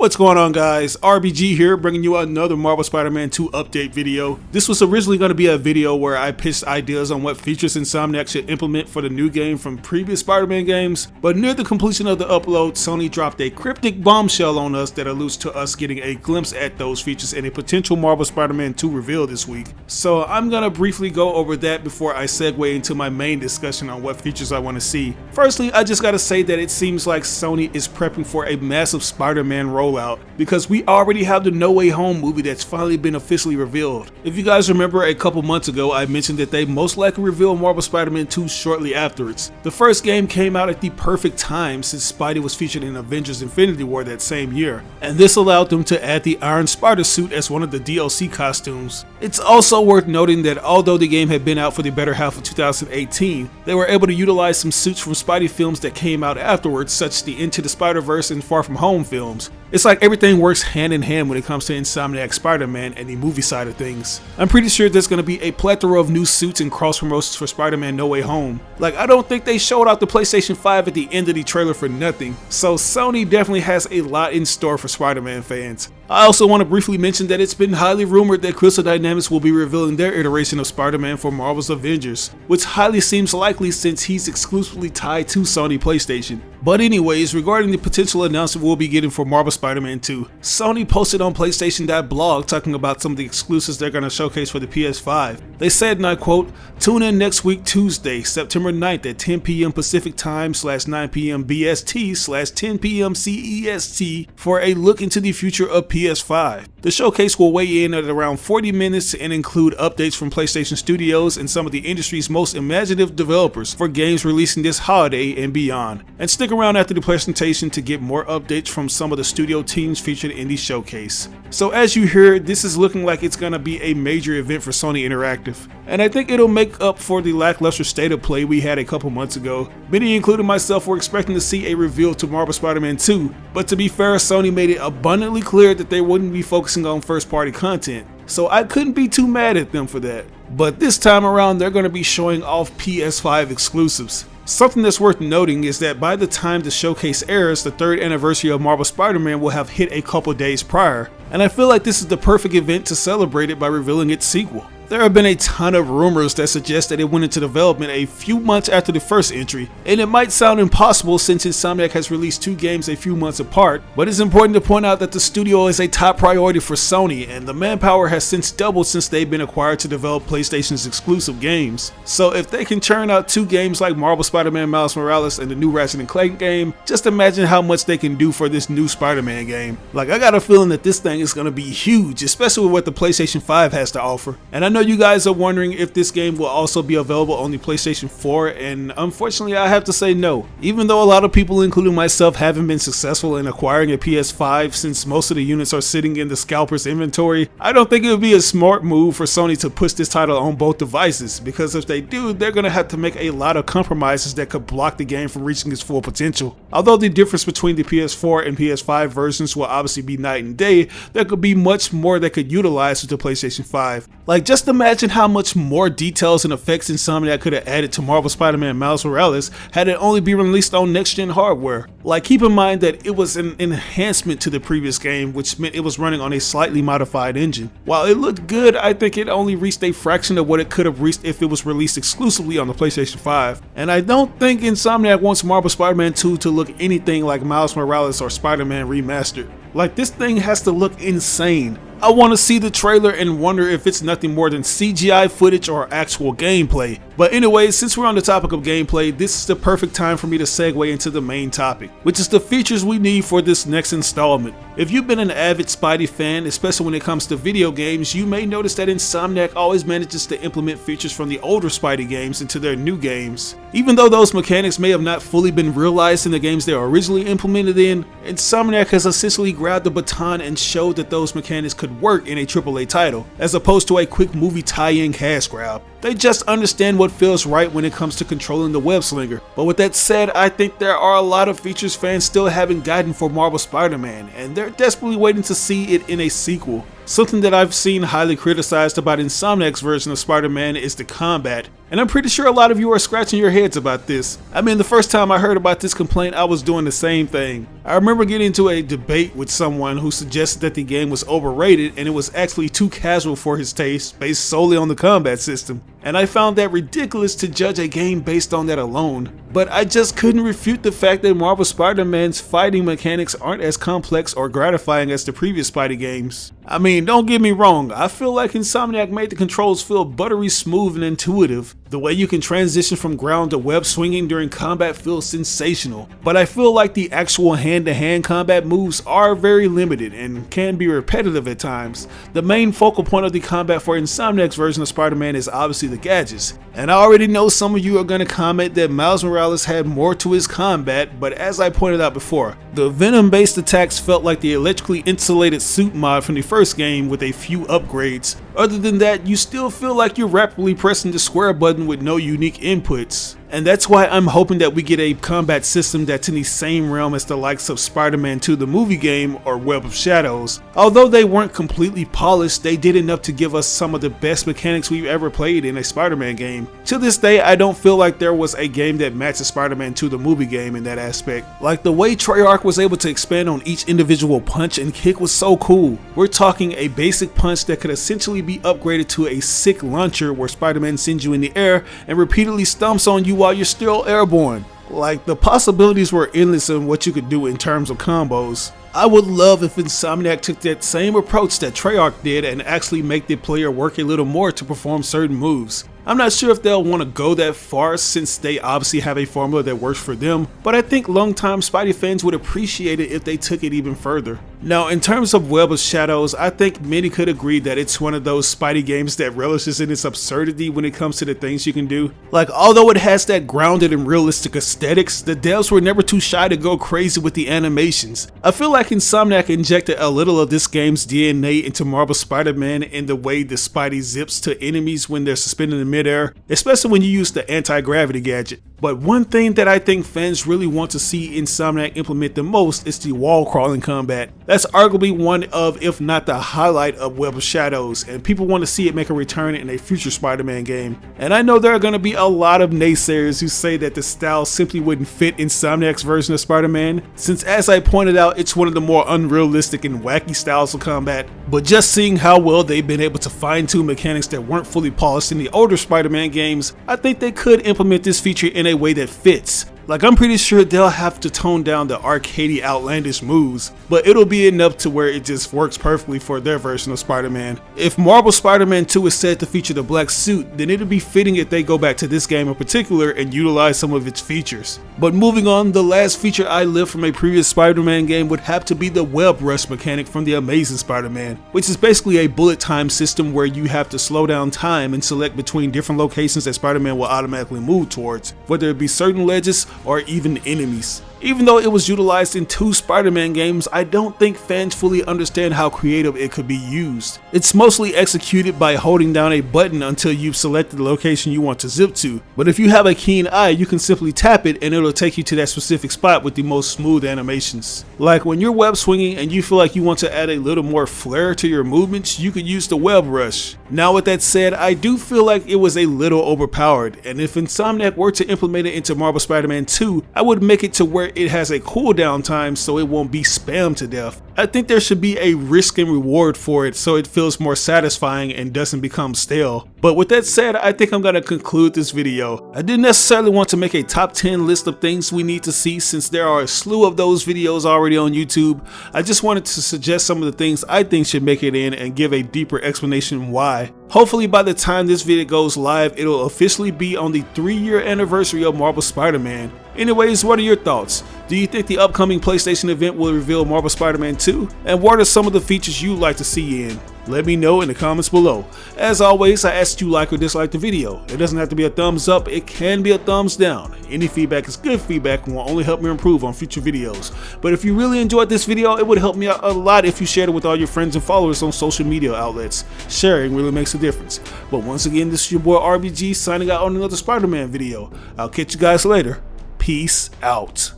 What's going on, guys? RBG here, bringing you another Marvel Spider-Man 2 update video. This was originally going to be a video where I pitched ideas on what features Insomniac should implement for the new game from previous Spider-Man games, but near the completion of the upload, Sony dropped a cryptic bombshell on us that alludes to us getting a glimpse at those features in a potential Marvel Spider-Man 2 reveal this week. So I'm going to briefly go over that before I segue into my main discussion on what features I want to see. Firstly, I just got to say that it seems like Sony is prepping for a massive Spider-Man rollout, because we already have the No Way Home movie that's finally been officially revealed. If you guys remember, a couple months ago I mentioned that they most likely reveal Marvel Spider-Man 2 shortly afterwards. The first game came out at the perfect time since Spidey was featured in Avengers Infinity War that same year, and this allowed them to add the Iron Spider suit as one of the DLC costumes. It's also worth noting that although the game had been out for the better half of 2018, they were able to utilize some suits from Spidey films that came out afterwards, such as the Into the Spider-Verse and Far From Home films. It's like everything works hand in hand when it comes to Insomniac Spider-Man and the movie side of things. I'm pretty sure there's going to be a plethora of new suits and cross promotions for Spider-Man No Way Home. Like, I don't think they showed out the PlayStation 5 at the end of the trailer for nothing, so Sony definitely has a lot in store for Spider-Man fans. I also want to briefly mention that it's been highly rumored that Crystal Dynamics will be revealing their iteration of Spider-Man for Marvel's Avengers, which highly seems likely since he's exclusively tied to Sony PlayStation. But anyways, regarding the potential announcement we'll be getting for Marvel Spider-Man 2, Sony posted on PlayStation.blog talking about some of the exclusives they're going to showcase for the PS5. They said, and I quote, "Tune in next week Tuesday, September 9th at 10 p.m. Pacific Time / 9 p.m. BST / 10 p.m. CEST for a look into the future of PS5. The showcase will weigh in at around 40 minutes and include updates from PlayStation Studios and some of the industry's most imaginative developers for games releasing this holiday and beyond. And stick around after the presentation to get more updates from some of the studio teams featured in the showcase." So as you heard, this is looking like it's going to be a major event for Sony Interactive, and I think it'll make up for the lackluster state of play we had a couple months ago. Many, including myself, were expecting to see a reveal to Marvel Spider-Man 2, but to be fair, Sony made it abundantly clear that they wouldn't be focusing on first-party content, so I couldn't be too mad at them for that. But this time around, they're going to be showing off PS5 exclusives. Something that's worth noting is that by the time the showcase airs, the 3rd anniversary of Marvel Spider-Man will have hit a couple days prior, and I feel like this is the perfect event to celebrate it by revealing its sequel. There have been a ton of rumors that suggest that it went into development a few months after the first entry, and it might sound impossible since Insomniac has released 2 games a few months apart, but it's important to point out that the studio is a top priority for Sony, and the manpower has since doubled since they've been acquired to develop PlayStation's exclusive games. So if they can churn out 2 games like Marvel Spider-Man Miles Morales and the new Ratchet & Clank game, just imagine how much they can do for this new Spider-Man game. Like, I got a feeling that this thing is going to be huge, especially with what the PlayStation 5 has to offer. And I know you guys are wondering if this game will also be available on the PlayStation 4, and unfortunately I have to say no. Even though a lot of people, including myself, haven't been successful in acquiring a PS5 since most of the units are sitting in the scalper's inventory, I don't think it would be a smart move for Sony to push this title on both devices, because if they do, they're going to have to make a lot of compromises that could block the game from reaching its full potential. Although the difference between the PS4 and PS5 versions will obviously be night and day, there could be much more that could utilize with the PlayStation 5. Like, just imagine how much more details and effects Insomniac could have added to Marvel Spider-Man Miles Morales had it only been released on next-gen hardware. Like, keep in mind that it was an enhancement to the previous game, which meant it was running on a slightly modified engine. While it looked good, I think it only reached a fraction of what it could have reached if it was released exclusively on the PlayStation 5. And I don't think Insomniac wants Marvel Spider-Man 2 to look anything like Miles Morales or Spider-Man Remastered. Like, this thing has to look insane. I want to see the trailer and wonder if it's nothing more than CGI footage or actual gameplay. But anyways, since we're on the topic of gameplay, this is the perfect time for me to segue into the main topic, which is the features we need for this next installment. If you've been an avid Spidey fan, especially when it comes to video games, you may notice that Insomniac always manages to implement features from the older Spidey games into their new games. Even though those mechanics may have not fully been realized in the games they were originally implemented in, Insomniac has essentially grabbed the baton and showed that those mechanics could work in a AAA title, as opposed to a quick movie tie-in cash grab. They just understand what feels right when it comes to controlling the web slinger. But with that said, I think there are a lot of features fans still haven't gotten for Marvel Spider-Man, and they're desperately waiting to see it in a sequel. Something that I've seen highly criticized about Insomniac's version of Spider-Man is the combat, and I'm pretty sure a lot of you are scratching your heads about this. I mean, the first time I heard about this complaint, I was doing the same thing. I remember getting into a debate with someone who suggested that the game was overrated and it was actually too casual for his taste, based solely on the combat system. And I found that ridiculous to judge a game based on that alone. But I just couldn't refute the fact that Marvel Spider-Man's fighting mechanics aren't as complex or gratifying as the previous Spidey games. I mean, don't get me wrong, I feel like Insomniac made the controls feel buttery smooth and intuitive. The way you can transition from ground to web swinging during combat feels sensational, but I feel like the actual hand-to-hand combat moves are very limited and can be repetitive at times. The main focal point of the combat for Insomniac's version of Spider-Man is obviously the gadgets, and I already know some of you are going to comment that Miles Morales had more to his combat, but as I pointed out before, the Venom-based attacks felt like the electrically insulated suit mod from the first game with a few upgrades. Other than that, you still feel like you're rapidly pressing the square button with no unique inputs. And that's why I'm hoping that we get a combat system that's in the same realm as the likes of Spider-Man 2 the movie game or Web of Shadows. Although they weren't completely polished, they did enough to give us some of the best mechanics we've ever played in a Spider-Man game. To this day, I don't feel like there was a game that matches Spider-Man 2 the movie game in that aspect. Like the way Treyarch was able to expand on each individual punch and kick was so cool. We're talking a basic punch that could essentially be upgraded to a sick launcher where Spider-Man sends you in the air and repeatedly stomps on you while you're still airborne. Like, the possibilities were endless in what you could do in terms of combos. I would love if Insomniac took that same approach that Treyarch did and actually make the player work a little more to perform certain moves. I'm not sure if they'll want to go that far since they obviously have a formula that works for them, but I think longtime Spidey fans would appreciate it if they took it even further. Now, in terms of Web of Shadows, I think many could agree that it's one of those Spidey games that relishes in its absurdity when it comes to the things you can do. Like, although it has that grounded and realistic aesthetics, the devs were never too shy to go crazy with the animations. I feel like Insomniac injected a little of this game's DNA into Marvel Spider-Man in the way the Spidey zips to enemies when they're suspended in midair, especially when you use the anti-gravity gadget. But one thing that I think fans really want to see Insomniac implement the most is the wall crawling combat. That's arguably one of, if not the highlight of Web of Shadows, and people want to see it make a return in a future Spider-Man game. And I know there are going to be a lot of naysayers who say that the style simply wouldn't fit Insomniac's version of Spider-Man, since as I pointed out, it's one of the more unrealistic and wacky styles of combat. But just seeing how well they've been able to fine-tune mechanics that weren't fully polished in the older Spider-Man games, I think they could implement this feature in a way that fits. Like, I'm pretty sure they'll have to tone down the arcadey outlandish moves, but it'll be enough to where it just works perfectly for their version of Spider-Man. If Marvel Spider-Man 2 is said to feature the black suit, then it'll be fitting if they go back to this game in particular and utilize some of its features. But moving on, the last feature I lived from a previous Spider-Man game would have to be the web rush mechanic from the Amazing Spider-Man, which is basically a bullet time system where you have to slow down time and select between different locations that Spider-Man will automatically move towards, whether it be certain ledges or even enemies. Even though it was utilized in 2 Spider-Man games, I don't think fans fully understand how creative it could be used. It's mostly executed by holding down a button until you've selected the location you want to zip to, but if you have a keen eye, you can simply tap it and it'll take you to that specific spot with the most smooth animations. Like when you're web swinging and you feel like you want to add a little more flair to your movements, you could use the web rush. Now with that said, I do feel like it was a little overpowered, and if Insomniac were to implement it into Marvel Spider-Man 2, I would make it to where it has a cooldown time so it won't be spammed to death. I think there should be a risk and reward for it so it feels more satisfying and doesn't become stale. But with that said, I think I'm going to conclude this video. I didn't necessarily want to make a top 10 list of things we need to see since there are a slew of those videos already on YouTube. I just wanted to suggest some of the things I think should make it in and give a deeper explanation why. Hopefully by the time this video goes live, it'll officially be on the 3-year anniversary of Marvel Spider-Man. Anyways, what are your thoughts? Do you think the upcoming PlayStation event will reveal Marvel Spider-Man 2? And what are some of the features you'd like to see in? Let me know in the comments below. As always, I ask you like or dislike the video. It doesn't have to be a thumbs up, it can be a thumbs down. Any feedback is good feedback and will only help me improve on future videos. But if you really enjoyed this video, it would help me out a lot if you shared it with all your friends and followers on social media outlets. Sharing really makes a difference. But once again, this is your boy RBG signing out on another Spider-Man video. I'll catch you guys later. Peace out.